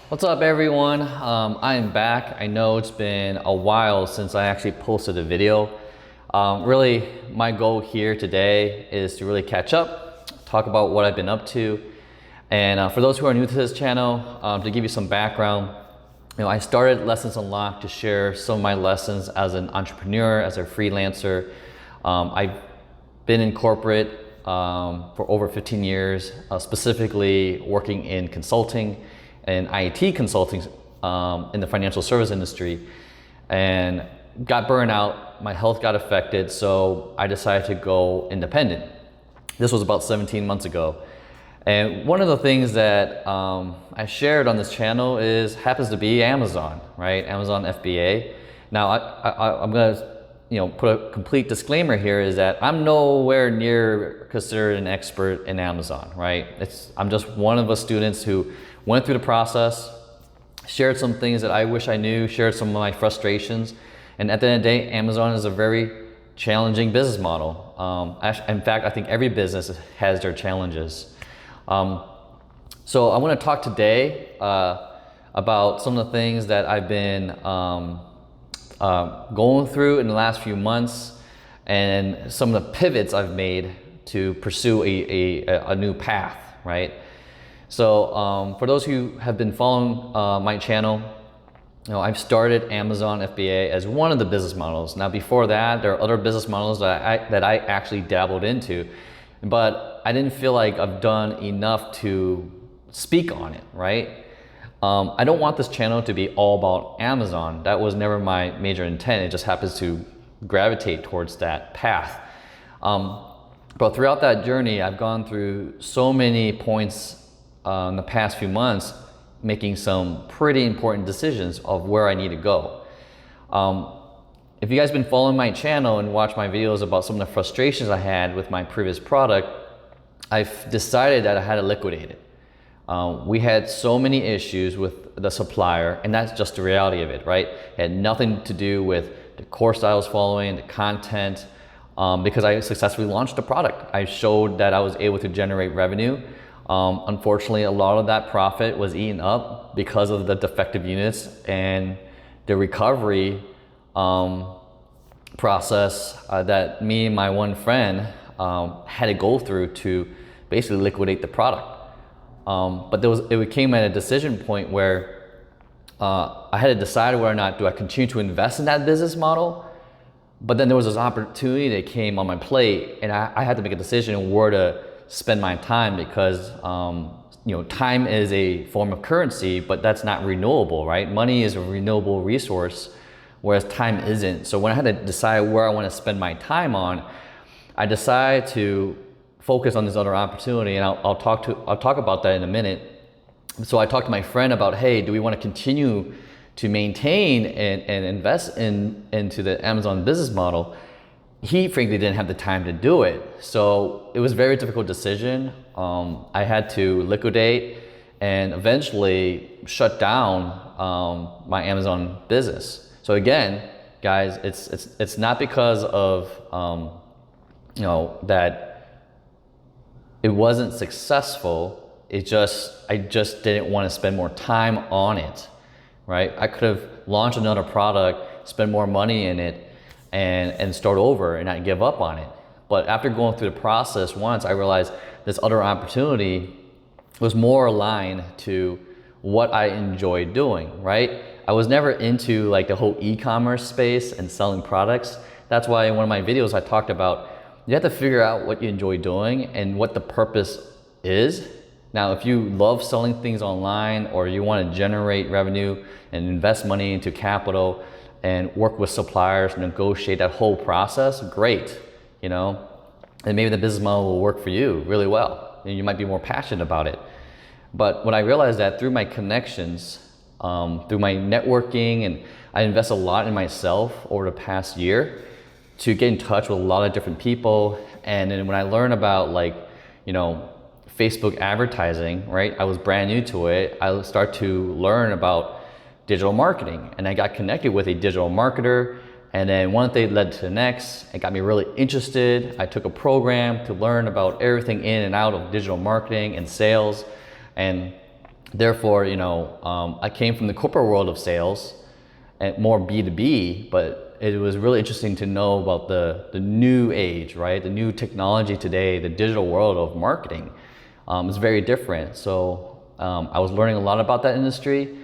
What's up everyone? I am back. I know it's been a while since I actually posted a video. Really, my goal here today is to really catch up, talk about what I've been up to. And for those who are new to this channel, to give you some background, I started Lessons Unlocked to share some of my lessons as an entrepreneur, as a freelancer. I've been in corporate for over 15 years, specifically working in consulting and IT consulting in the financial service industry, and got burned out. My health got affected, so I decided to go independent. This was about 17 months ago. And one of the things that I shared on this channel happens to be Amazon, right? Amazon FBA. Now I'm gonna put a complete disclaimer here, is that I'm nowhere near considered an expert in Amazon, right? I'm just one of the students who went through the process, shared some things that I wish I knew, shared some of my frustrations. And at the end of the day, Amazon is a very challenging business model. In fact, I think every business has their challenges. So I want to talk today about some of the things that I've been going through in the last few months, and some of the pivots I've made to pursue a new path, right? So for those who have been following my channel, I've started Amazon FBA as one of the business models. Now before that, there are other business models that I actually dabbled into, but I didn't feel like I've done enough to speak on it, right? I don't want this channel to be all about Amazon. That was never my major intent. It just happens to gravitate towards that path. But throughout that journey, I've gone through so many points in the past few months, making some pretty important decisions of where I need to go. If you guys been following my channel and watch my videos about some of the frustrations I had with my previous product, I've decided that I had to liquidate it. We had so many issues with the supplier, and that's just the reality of it, right? It had nothing to do with the course I was following, the content, because I successfully launched the product. I showed that I was able to generate revenue. Unfortunately, a lot of that profit was eaten up because of the defective units and the recovery process that me and my one friend had to go through to basically liquidate the product. But it came at a decision point where I had to decide whether or not do I continue to invest in that business model. But then there was this opportunity that came on my plate, and I had to make a decision on where to spend my time, because time is a form of currency, but that's not renewable, right? Money is a renewable resource, whereas time isn't. So when I had to decide where I want to spend my time on, I decided to focus on this other opportunity, and I'll talk about that in a minute. So I talked to my friend about, hey, do we want to continue to maintain and invest into the Amazon business model? He frankly didn't have the time to do it. So it was a very difficult decision. I had to liquidate and eventually shut down my Amazon business. So again, guys, it's not because of that it wasn't successful. I just didn't want to spend more time on it, right? I could have launched another product, spend more money in it, and start over and not give up on it. But after going through the process once, I realized this other opportunity was more aligned to what I enjoy doing, right? I was never into like the whole e-commerce space and selling products. That's why in one of my videos I talked about, you have to figure out what you enjoy doing and what the purpose is. Now, if you love selling things online, or you want to generate revenue and invest money into capital and work with suppliers, negotiate that whole process, great, and maybe the business model will work for you really well, and you might be more passionate about it. But when I realized that through my connections, through my networking, and I invest a lot in myself over the past year to get in touch with a lot of different people. And then when I learned about Facebook advertising, right? I was brand new to it. I started to learn about digital marketing, and I got connected with a digital marketer, and then one thing led to the next. It got me really interested. I took a program to learn about everything in and out of digital marketing and sales, and Therefore, I came from the corporate world of sales and more B2B, but it was really interesting to know about the new age, right? The new technology today, the digital world of marketing is very different. So I was learning a lot about that industry,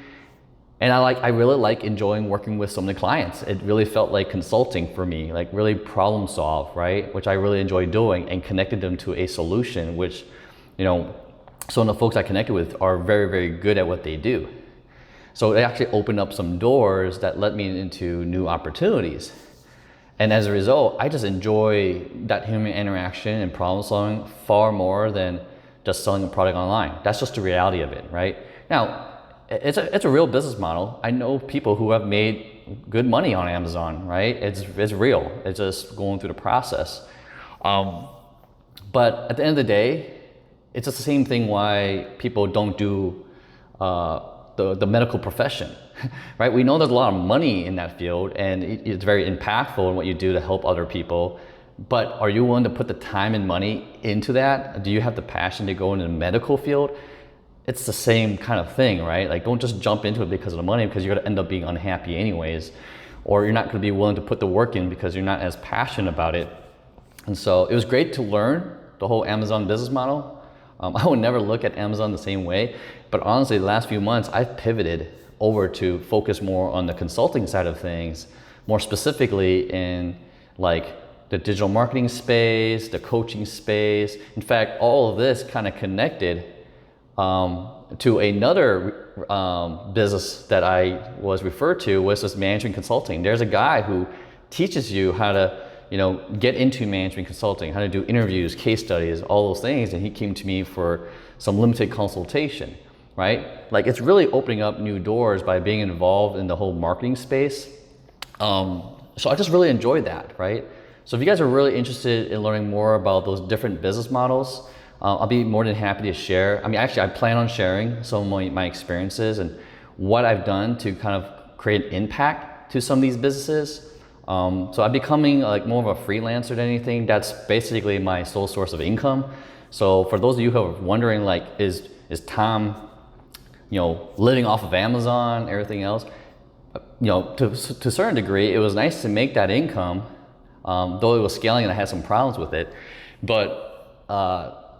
and I really like enjoying working with some of the clients. It really felt like consulting for me, like really problem solve, right? Which I really enjoy doing, and connected them to a solution, which, some of the folks I connected with are very, very good at what they do. So it actually opened up some doors that led me into new opportunities. And as a result, I just enjoy that human interaction and problem solving far more than just selling a product online. That's just the reality of it, right? Now, it's a real business model. I know people who have made good money on Amazon, right? It's real. It's just going through the process. But at the end of the day, it's just the same thing why people don't do the medical profession, right? We know there's a lot of money in that field, and it's very impactful in what you do to help other people. But are you willing to put the time and money into that? Do you have the passion to go into the medical field? It's the same kind of thing, right? Like, don't just jump into it because of the money, because you're gonna end up being unhappy anyways, or you're not gonna be willing to put the work in because you're not as passionate about it. And so it was great to learn the whole Amazon business model. I would never look at Amazon the same way, but honestly, the last few months, I've pivoted over to focus more on the consulting side of things, more specifically in like the digital marketing space, the coaching space. In fact, all of this kind of connected to another business that I was referred to, was this management consulting. There's a guy who teaches you how to get into management consulting, how to do interviews, case studies, all those things. And he came to me for some limited consultation, right? Like, it's really opening up new doors by being involved in the whole marketing space. So I just really enjoyed that, right? So if you guys are really interested in learning more about those different business models, I'll be more than happy to share. I mean, actually, I plan on sharing some of my experiences and what I've done to kind of create an impact to some of these businesses. So I'm becoming like more of a freelancer than anything. That's basically my sole source of income. So for those of you who are wondering, like, is Tom, living off of Amazon, everything else? To a certain degree, it was nice to make that income, though it was scaling and I had some problems with it. But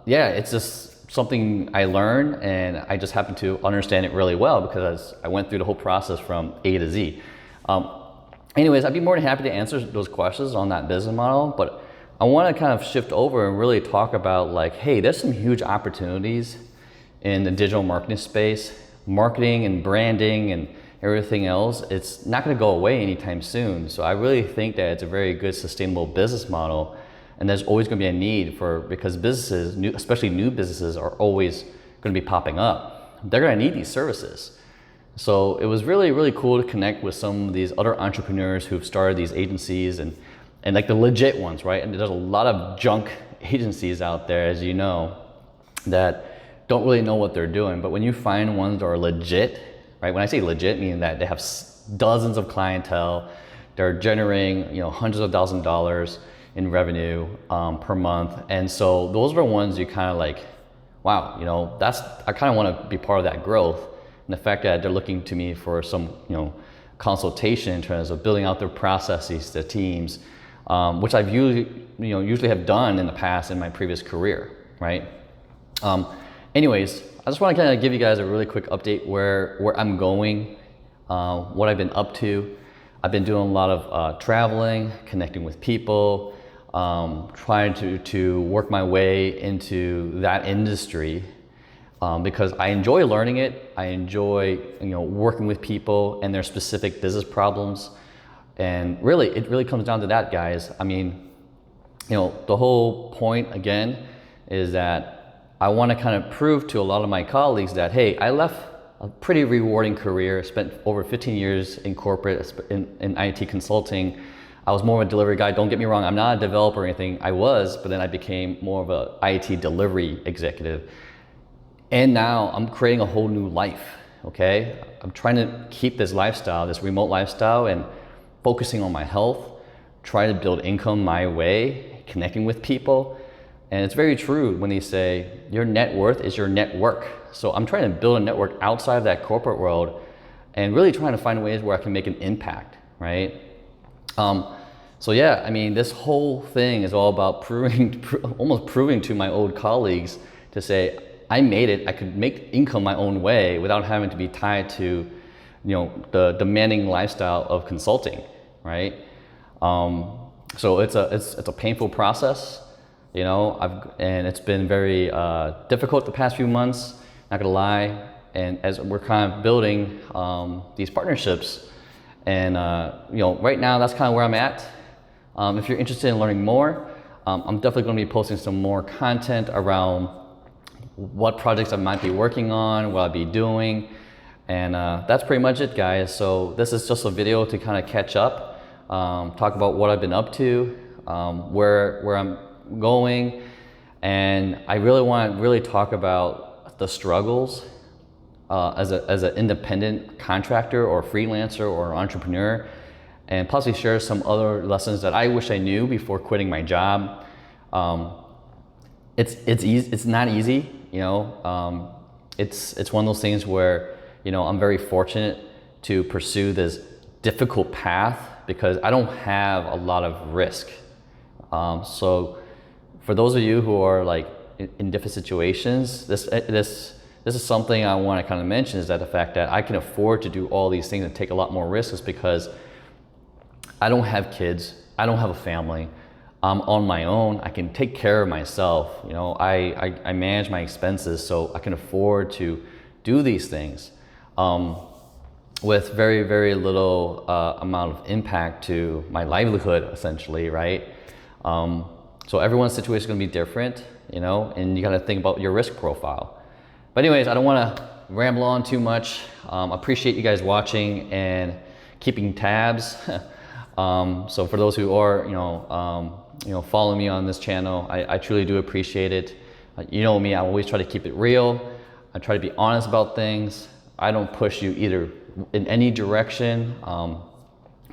yeah, it's just something I learned, and I just happen to understand it really well because I went through the whole process from A to Z. Anyways, I'd be more than happy to answer those questions on that business model, but I want to kind of shift over and really talk about, like, hey, there's some huge opportunities in the digital marketing space. Marketing and branding and everything else, it's not going to go away anytime soon. So I really think that it's a very good sustainable business model, and there's always going to be a need because businesses, especially new businesses, are always going to be popping up. They're going to need these services. So it was really, really cool to connect with some of these other entrepreneurs who've started these agencies and like the legit ones, right? And there's a lot of junk agencies out there, as you know, that don't really know what they're doing. But when you find ones that are legit, right? When I say legit, meaning that they have dozens of clientele, they're generating, hundreds of thousands of dollars in revenue per month. And so those are the ones you kind of like, wow, I kind of want to be part of that growth. And the fact that they're looking to me for some, consultation in terms of building out their processes, their teams, which I've usually have done in the past in my previous career, right? Anyways, I just want to kind of give you guys a really quick update where I'm going, what I've been up to. I've been doing a lot of traveling, connecting with people, trying to work my way into that industry. Because I enjoy learning it. I enjoy, working with people and their specific business problems. And really, it really comes down to that, guys. I mean, the whole point, again, is that I want to kind of prove to a lot of my colleagues that, hey, I left a pretty rewarding career, spent over 15 years in corporate, in IT consulting. I was more of a delivery guy. Don't get me wrong, I'm not a developer or anything. I was, but then I became more of a IT delivery executive. And now I'm creating a whole new life, okay? I'm trying to keep this lifestyle, this remote lifestyle, and focusing on my health, trying to build income my way, connecting with people. And it's very true when they say your net worth is your network. So I'm trying to build a network outside of that corporate world and really trying to find ways where I can make an impact, right? So yeah, I mean, this whole thing is all about almost proving to my old colleagues to say, I made it, I could make income my own way without having to be tied to, the demanding lifestyle of consulting, right? So it's a painful process, and it's been very difficult the past few months, not gonna lie. And as we're kind of building these partnerships, and right now that's kind of where I'm at. If you're interested in learning more, I'm definitely going to be posting some more content around what projects I might be working on, what I'll be doing, and that's pretty much it, guys. So this is just a video to kind of catch up, talk about what I've been up to, where I'm going, and I really want to talk about the struggles as an independent contractor or freelancer or entrepreneur, and possibly share some other lessons that I wish I knew before quitting my job. It's not easy, it's one of those things where, I'm very fortunate to pursue this difficult path because I don't have a lot of risk. So for those of you who are like in different situations, this is something I want to kind of mention, is that the fact that I can afford to do all these things and take a lot more risks is because I don't have kids, I don't have a family, I'm on my own, I can take care of myself, I manage my expenses, so I can afford to do these things with very, very little amount of impact to my livelihood, essentially, right? So everyone's situation is gonna be different, and you gotta think about your risk profile. But anyways, I don't wanna ramble on too much. Appreciate you guys watching and keeping tabs. So for those who are, following me on this channel, I truly do appreciate it. You know me, I always try to keep it real. I try to be honest about things. I don't push you either in any direction.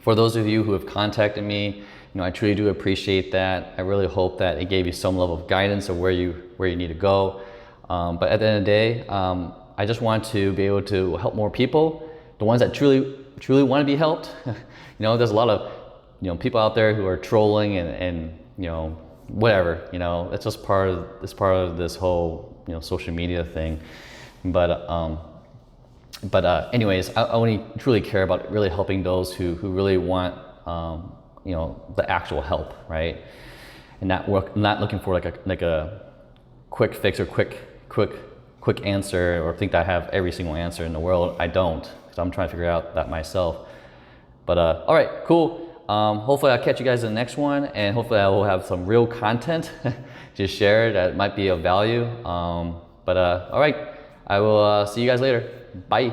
For those of you who have contacted me, I truly do appreciate that. I really hope that it gave you some level of guidance of where you need to go. But at the end of the day, I just want to be able to help more people, the ones that truly want to be helped. There's a lot of people out there who are trolling and whatever. It's just part of this whole social media thing. But anyways, I only truly care about really helping those who really want the actual help, right? And not looking for like a quick fix or quick answer, or think that I have every single answer in the world. I don't, because I'm trying to figure out that myself. But all right, cool. Hopefully I'll catch you guys in the next one, and hopefully I will have some real content to share that might be of value. All right, I will see you guys later. Bye.